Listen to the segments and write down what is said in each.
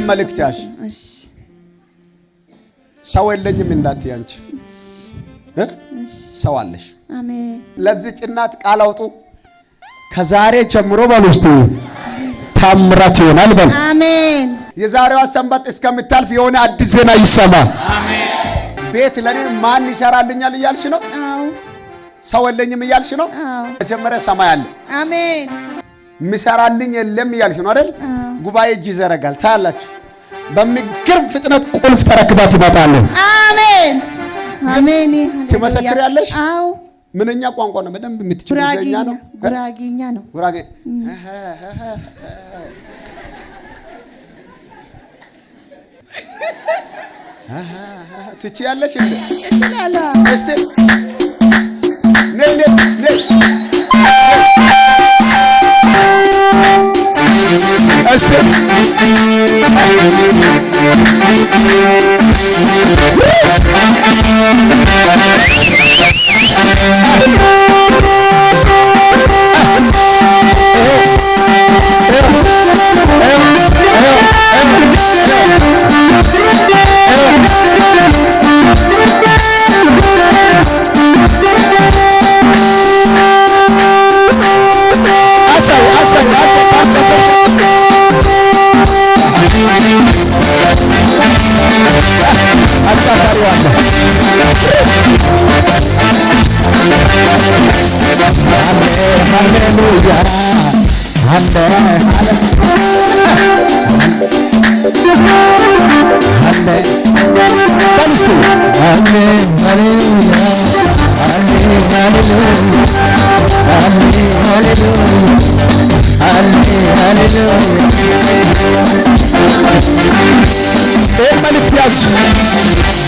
መልእክታሽ ሰው የለኝም እንዳትይ አንቺ ሰው አለሽ። አሜን። ለዚህ ጭናት ቃል አውጡ። ከዛሬ ጀምሮ በሉስቱ ታምራት ይሆናል በል። አሜን። የዛሬዋ ሰንበት እስከምታልፍ የሆነ አዲስ ዜና ይሰማ። አሜን። ቤት ለኔ ማን ይሰራልኛል እያልሽ ነው? አዎ። ሰው የለኝም እያልሽ ነው? አዎ። መጀመሪያ ሰማይ አለ። አሜን። ምሰራልኝ የለም እያልሽ ነው አይደል? ጉባኤ እጅ ይዘረጋል። ታያላችሁ። በሚገርም ፍጥነት ቁልፍ ተረክባ ትመጣለህ። አሜን። አሜን። ትመሰክሪያለሽ? አዎ። ምንኛ ቋንቋ ነው በደንብ የምትችለው? ዘኛ ነው። ጉራጌኛ ነው። ጉራጌ ትችያለሽ እንዴ? እችላለሁ። እስቲ ነይ እስቲ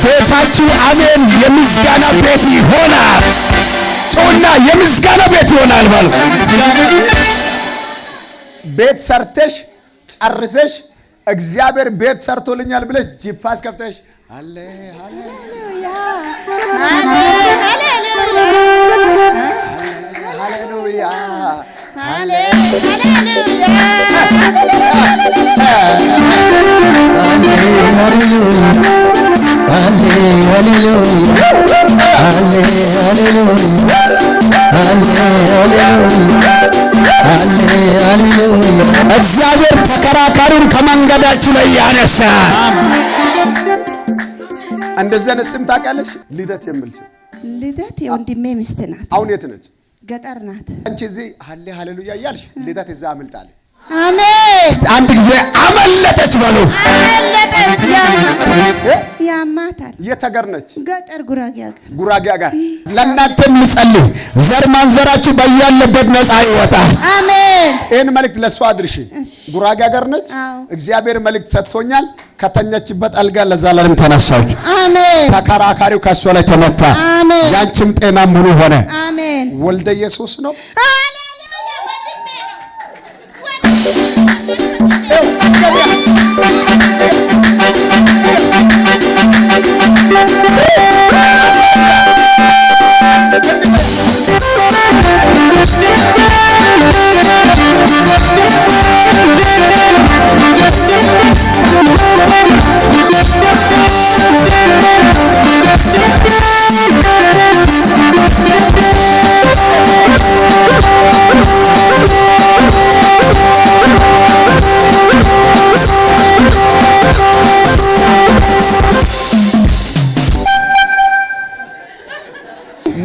ቤታችሁ አሜን የምስጋና ቤት ይሆናል። ጮና የምስጋና ቤት ይሆናል ባሉ ቤት ሰርተሽ ጨርሰሽ እግዚአብሔር ቤት ሰርቶልኛል ብለሽ ጂፓስ ከፍተሽ አለ ሃሌሉያ ሃሌሉያ እግዚአብሔር ተከራካሪውን ከመንገዳችሁ ላይ ያነሳ። እንደዚህ አይነት ስም ታውቂያለሽ? ልደት የሚል ስም። ልደት የወንድሜ ሚስት ናት። አሁን የት ነች? ገጠር ናት። አንቺ እዚህ ሃሌሉያ እያልሽ ልደት እዛ አምልጣለች። አሜን። አንድ ጊዜ አመለጠች በሉ። አመለጠች። ያማታል። የት ሀገር ነች? ገጠር ጉራጌ ሀገር። ጉራጌ ሀገር። ለእናንተም ልጸልይ፣ ዘር ማንዘራችሁ በያለበት ነፃ ይወጣል። አሜን። ይህን መልእክት ለእሷ አድርሺ። ጉራጌ ሀገር ነች። እግዚአብሔር መልእክት ሰጥቶኛል። ከተኛችበት አልጋ ለዘላለም ተነሳች። አሜን። ተከራካሪው ከእሷ ላይ ተመታ። አሜን። ያንቺም ጤና ሙሉ ሆነ። አሜን። ወልደ ኢየሱስ ነው።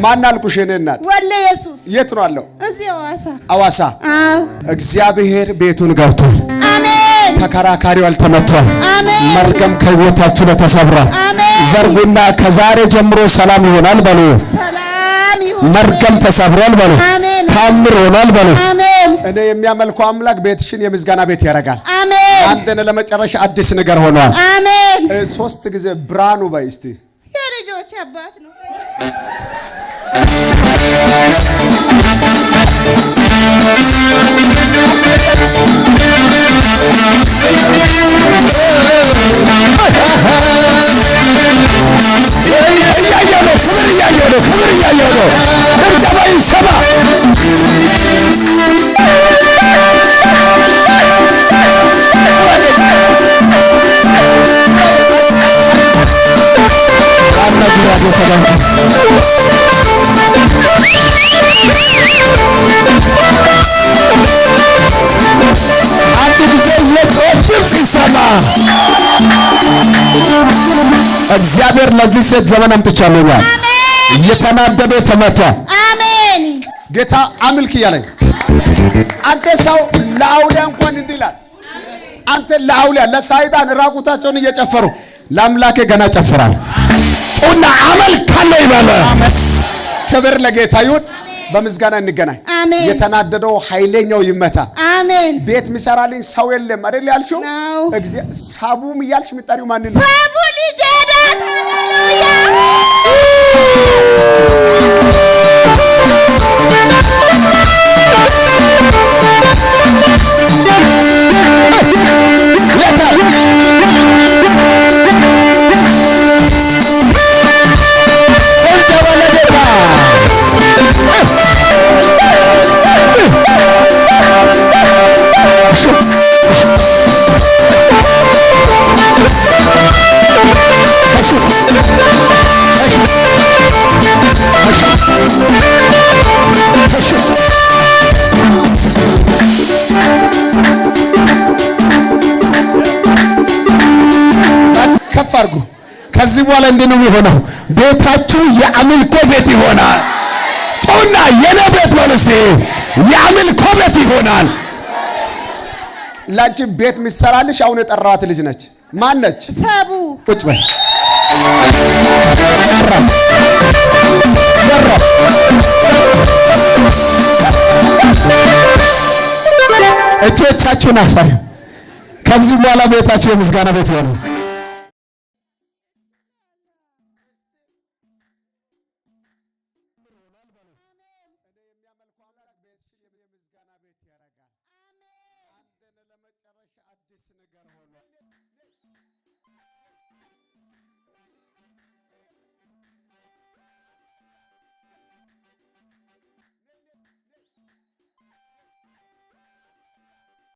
ማን አልኩሽ? እኔ እናት ወልደ ኢየሱስ። የት ነው አለው? እዚህ አዋሳ። አዋሳ። አዎ። እግዚአብሔር ቤቱን ገብቷል። አሜን። ተከራካሪው አልተመቷል። አሜን። መርገም ከህይወታችሁ ላይ ተሰብሯል። አሜን። ዘርጉና ከዛሬ ጀምሮ ሰላም ይሆናል በሉ። ሰላም ይሁን። መርገም ተሰብሯል በሉ። አሜን። ታምር ሆኗል በሉ። አሜን። እኔ የሚያመልከው አምላክ ቤትሽን የምስጋና ቤት ያደርጋል። አሜን። አንተን ለመጨረሻ አዲስ ነገር ሆኗል። አሜን። 3 ጊዜ ብርሃኑ በይ እስቲ። የልጆች አባት ነው። አንድ ጊዜ የጮህ ድምፅ ይሰማ። እግዚአብሔር ለዚህ ሴት ዘመን አምጥቻለሁ። እየተናደደ ተመቷ። አሜን። ጌታ አምልክ እያለኝ አንተ ሰው ለአውሊያ እንኳን እንዲህ ይላል። አንተ ለአውሊያ ለሳይጣን ራቁታቸውን እየጨፈሩ ለአምላኬ ገና ጨፍራል። ቁና አመልካለሁ ይበለ። ክብር ለጌታ ይሁን። በምስጋና እንገናኝ። አሜን። የተናደደው ኃይለኛው ይመታ። አሜን። ቤት ሚሰራልኝ ሰው የለም አይደል ያልሽው? ሳቡም እያልሽ ምጣሪው ማን ነው? ሳቡ ልጄ ናት። ከፍ አድርጉ። ከዚህ በኋላ እንዴት ነው የሚሆነው? ቤታችሁ የአምልኮ ቤት ይሆናል። ጮና የኔ ቤት ማለት የአምልኮ ቤት ይሆናል። ላንቺ ቤት የሚሰራልሽ አሁን የጠራዋት ልጅ ነች። ማን ነች? ሳቡ። ቁጭ በይ። እጆቻችሁን አሳዩ። ከዚህ በኋላ ቤታችሁ የምስጋና ቤት ይሆናል።